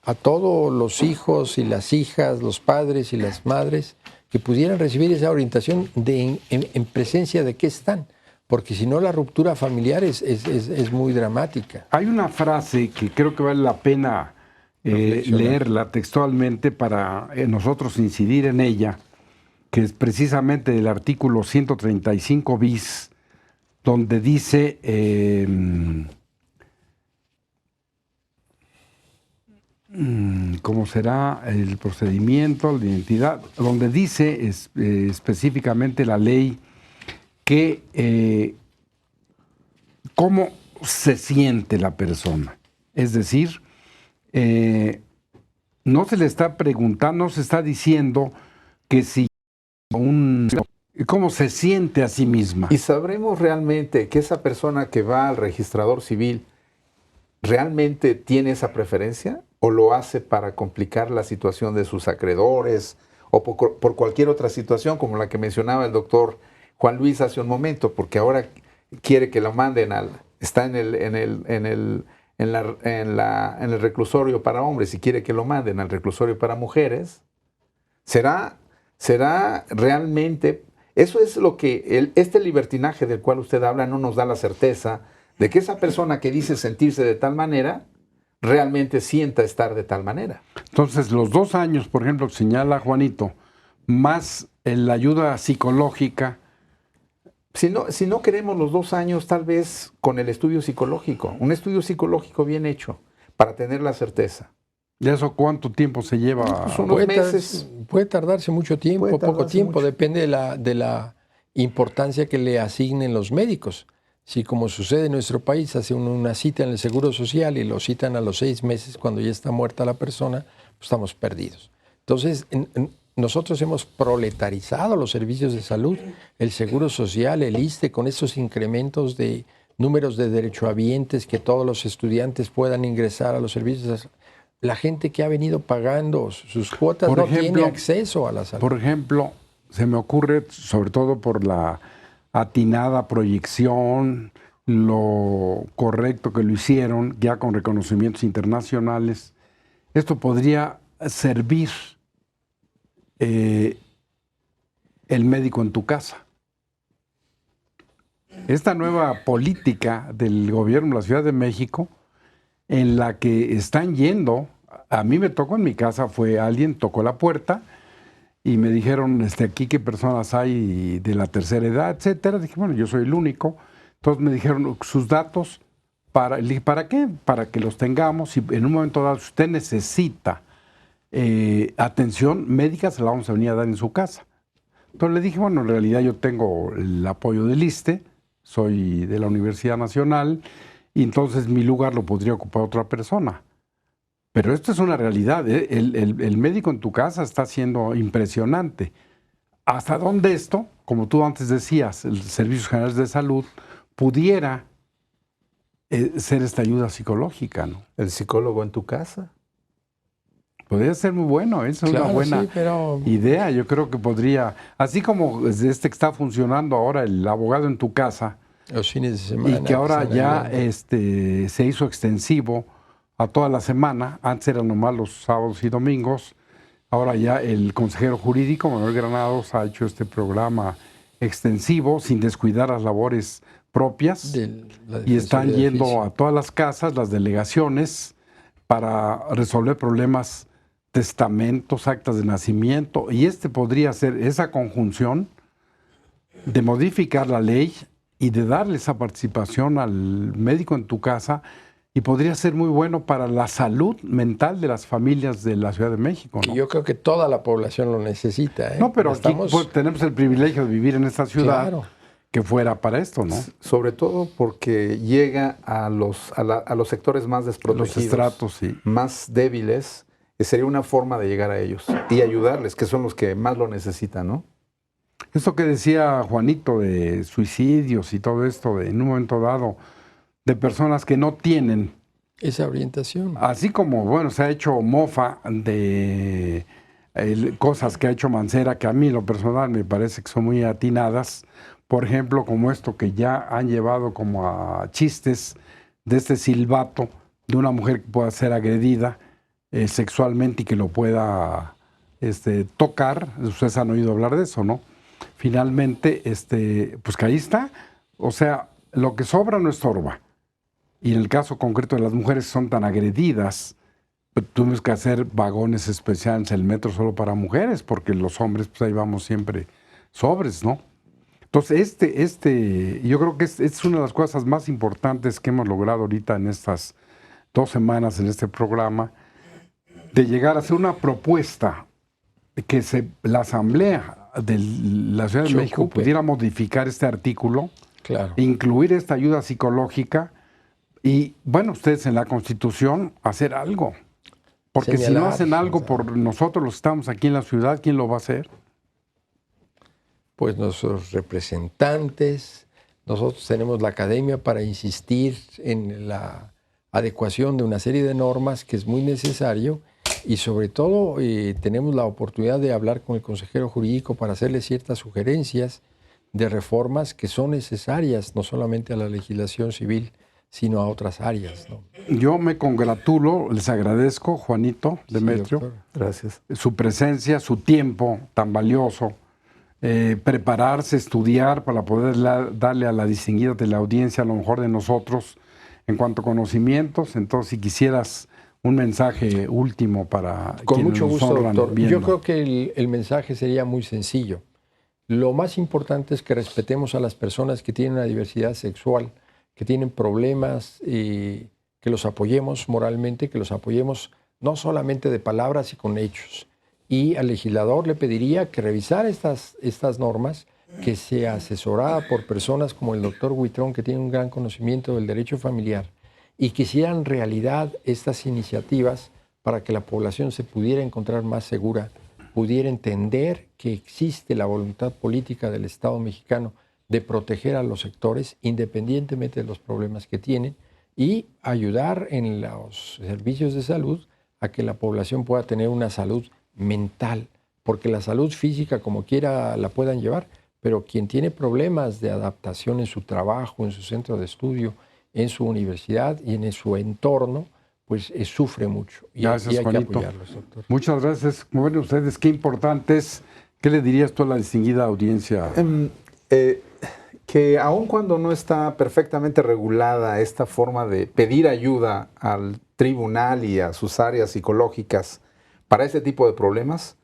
a todos los hijos y las hijas, los padres y las madres, que pudieran recibir esa orientación en presencia de qué están, porque si no la ruptura familiar es muy dramática. Hay una frase que creo que vale la pena leerla textualmente para nosotros incidir en ella, que es precisamente del artículo 135 bis, donde dice, ¿cómo será el procedimiento, la identidad? Donde dice específicamente la ley que cómo se siente la persona. Es decir, no se le está preguntando, no se está diciendo que si cómo se siente a sí misma. ¿Y sabremos realmente que esa persona que va al registrador civil realmente tiene esa preferencia o lo hace para complicar la situación de sus acreedores o por cualquier otra situación como la que mencionaba el doctor Juan Luis hace un momento, porque ahora quiere que lo manden está en en el reclusorio para hombres y quiere que lo manden al reclusorio para mujeres, será realmente, eso es lo que, este libertinaje del cual usted habla no nos da la certeza de que esa persona que dice sentirse de tal manera, realmente sienta estar de tal manera. Entonces, los 2 años, por ejemplo, que señala Juanito, más la ayuda psicológica. Si no queremos los 2 años, tal vez con el estudio psicológico, un estudio psicológico bien hecho, para tener la certeza. ¿Y eso cuánto tiempo se lleva? Pues unos meses. Puede tardarse mucho tiempo, poco tiempo, mucho. depende de la importancia que le asignen los médicos. Si, como sucede en nuestro país, hace una cita en el Seguro Social y lo citan a los 6 meses cuando ya está muerta la persona, pues estamos perdidos. Entonces, nosotros hemos proletarizado los servicios de salud, el Seguro Social, el ISSSTE, con esos incrementos de números de derechohabientes, que todos los estudiantes puedan ingresar a los servicios de salud. La gente que ha venido pagando sus cuotas no tiene acceso a la salud. Por ejemplo, se me ocurre, sobre todo por la atinada proyección, lo correcto que lo hicieron, ya con reconocimientos internacionales, esto podría servir el médico en tu casa. Esta nueva política del gobierno de la Ciudad de México, en la que están yendo, a mí me tocó en mi casa, alguien tocó la puerta y me dijeron, aquí qué personas hay de la tercera edad, etcétera. Dije, bueno, yo soy el único. Entonces me dijeron sus datos, ¿para qué? Para que los tengamos y en un momento dado, si usted necesita atención médica, se la vamos a venir a dar en su casa. Entonces le dije, bueno, en realidad yo tengo el apoyo del ISSSTE, soy de la Universidad Nacional, y entonces mi lugar lo podría ocupar otra persona. Pero esto es una realidad, ¿eh? El médico en tu casa está siendo impresionante. ¿Hasta dónde esto, como tú antes decías, el Servicios Generales de Salud, pudiera ser esta ayuda psicológica, ¿no? ¿El psicólogo en tu casa? Podría ser muy bueno, eso es una buena idea. Yo creo que podría, así como desde que está funcionando ahora el abogado en tu casa, los fines de semana, y que ahora ya se hizo extensivo a toda la semana. Antes eran nomás los sábados y domingos. Ahora ya el consejero jurídico, Manuel Granados, ha hecho este programa extensivo sin descuidar las labores propias y están yendo a todas las casas, las delegaciones, para resolver problemas, testamentos, actas de nacimiento. Y podría ser esa conjunción de modificar la ley y de darle esa participación al médico en tu casa, y podría ser muy bueno para la salud mental de las familias de la Ciudad de México, ¿no? Y yo creo que toda la población lo necesita, ¿eh? No, pero aquí tenemos el privilegio de vivir en esta ciudad, claro, que fuera para esto, ¿no? Sobre todo porque llega a los sectores más desprotegidos, los estratos, sí, más débiles, que sería una forma de llegar a ellos y ayudarles, que son los que más lo necesitan, ¿no? Esto que decía Juanito de suicidios y todo esto, en un momento dado, de personas que no tienen esa orientación. Así como, bueno, se ha hecho mofa de cosas que ha hecho Mancera, que a mí en lo personal me parece que son muy atinadas. Por ejemplo, como esto que ya han llevado como a chistes de este silbato de una mujer que pueda ser agredida sexualmente y que lo pueda tocar. Ustedes han oído hablar de eso, ¿no? Finalmente, pues que ahí está. O sea, lo que sobra no estorba. Y en el caso concreto de las mujeres que son tan agredidas, pues tuvimos que hacer vagones especiales en el metro solo para mujeres, porque los hombres, pues ahí vamos siempre sobres, ¿no? Entonces, yo creo que es una de las cosas más importantes que hemos logrado ahorita en estas 2 semanas en este programa, de llegar a hacer una propuesta que la Asamblea de la Ciudad de México pudiera modificar este artículo, claro, incluir esta ayuda psicológica y, bueno, ustedes en la Constitución hacer algo. Porque si no hacen algo por nosotros los que estamos aquí en la ciudad, ¿quién lo va a hacer? Pues nuestros representantes, nosotros tenemos la academia para insistir en la adecuación de una serie de normas que es muy necesario, y sobre todo tenemos la oportunidad de hablar con el consejero jurídico para hacerle ciertas sugerencias de reformas que son necesarias, no solamente a la legislación civil, sino a otras áreas, ¿no? Yo me congratulo, les agradezco, Juanito, Demetrio, doctor. Gracias. su presencia, su tiempo tan valioso, prepararse, estudiar para poder darle a la distinguida de la audiencia, a lo mejor de nosotros, en cuanto a conocimientos. Entonces, si quisieras un mensaje último para Con quienes mucho nos gusto, honran doctor. viendo. Yo creo que el mensaje sería muy sencillo. Lo más importante es que respetemos a las personas que tienen una diversidad sexual, que tienen problemas, que los apoyemos moralmente, que los apoyemos no solamente de palabras y con hechos. Y al legislador le pediría que revisara estas normas, que sea asesorada por personas como el doctor Huitrón, que tiene un gran conocimiento del derecho familiar, y que hicieran realidad estas iniciativas para que la población se pudiera encontrar más segura, pudiera entender que existe la voluntad política del Estado mexicano de proteger a los sectores independientemente de los problemas que tienen y ayudar en los servicios de salud a que la población pueda tener una salud mental, porque la salud física como quiera la puedan llevar, pero quien tiene problemas de adaptación en su trabajo, en su centro de estudio, en su universidad y en su entorno, pues sufre mucho. Gracias, y hay Juanito. que apoyarlos, doctor. Muchas gracias. Como ven ustedes, qué importante es. ¿Qué le dirías tú a la distinguida audiencia? Que aun cuando no está perfectamente regulada esta forma de pedir ayuda al tribunal y a sus áreas psicológicas para este tipo de problemas,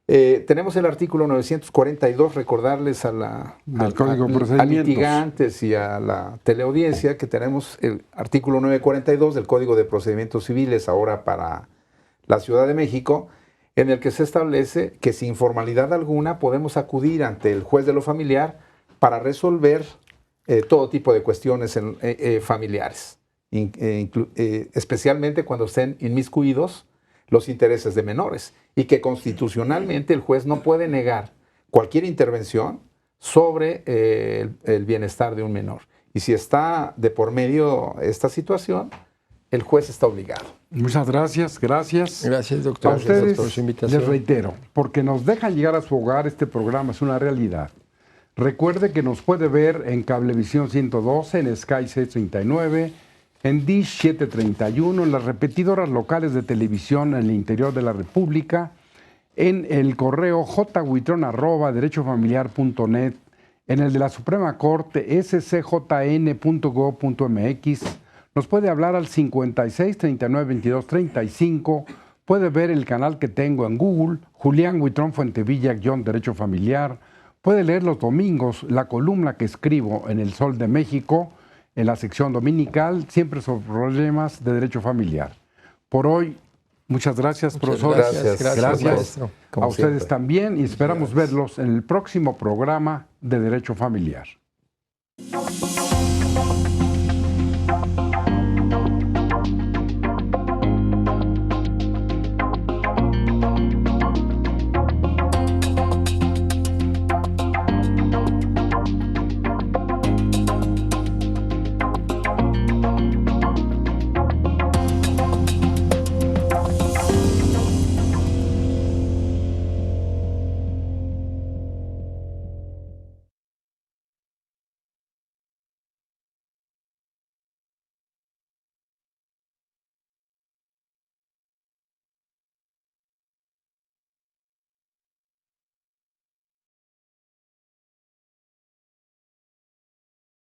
tenemos el artículo 942, recordarles Del Código de a Procedimientos. litigantes y a la teleaudiencia que tenemos el artículo 942 del Código de Procedimientos Civiles ahora para la Ciudad de México, en el que se establece que sin formalidad alguna podemos acudir ante el juez de lo familiar para resolver todo tipo de cuestiones familiares, especialmente cuando estén inmiscuidos los intereses de menores, y que constitucionalmente el juez no puede negar cualquier intervención sobre el bienestar de un menor. Y si está de por medio esta situación, el juez está obligado. Muchas gracias, gracias. Gracias, doctor. A ustedes por su invitación. les reitero, porque nos dejan llegar a su hogar, este programa es una realidad. Recuerde que nos puede ver en Cablevisión 112, en Sky 639, en Dish 731, en las repetidoras locales de televisión en el interior de la República, en el correo jhuitron@derechofamiliar.net, en el de la Suprema Corte scjn.gov.mx. Nos puede hablar al 56 39 22 35. Puede ver el canal que tengo en Google, Julián Huitrón Fuentevilla-Derecho Familiar. Puede leer los domingos la columna que escribo en El Sol de México, en la sección dominical, siempre sobre problemas de derecho familiar. Por hoy, muchas gracias, profesor. Gracias, maestro. A ustedes también, y esperamos verlos en el próximo programa de Derecho Familiar.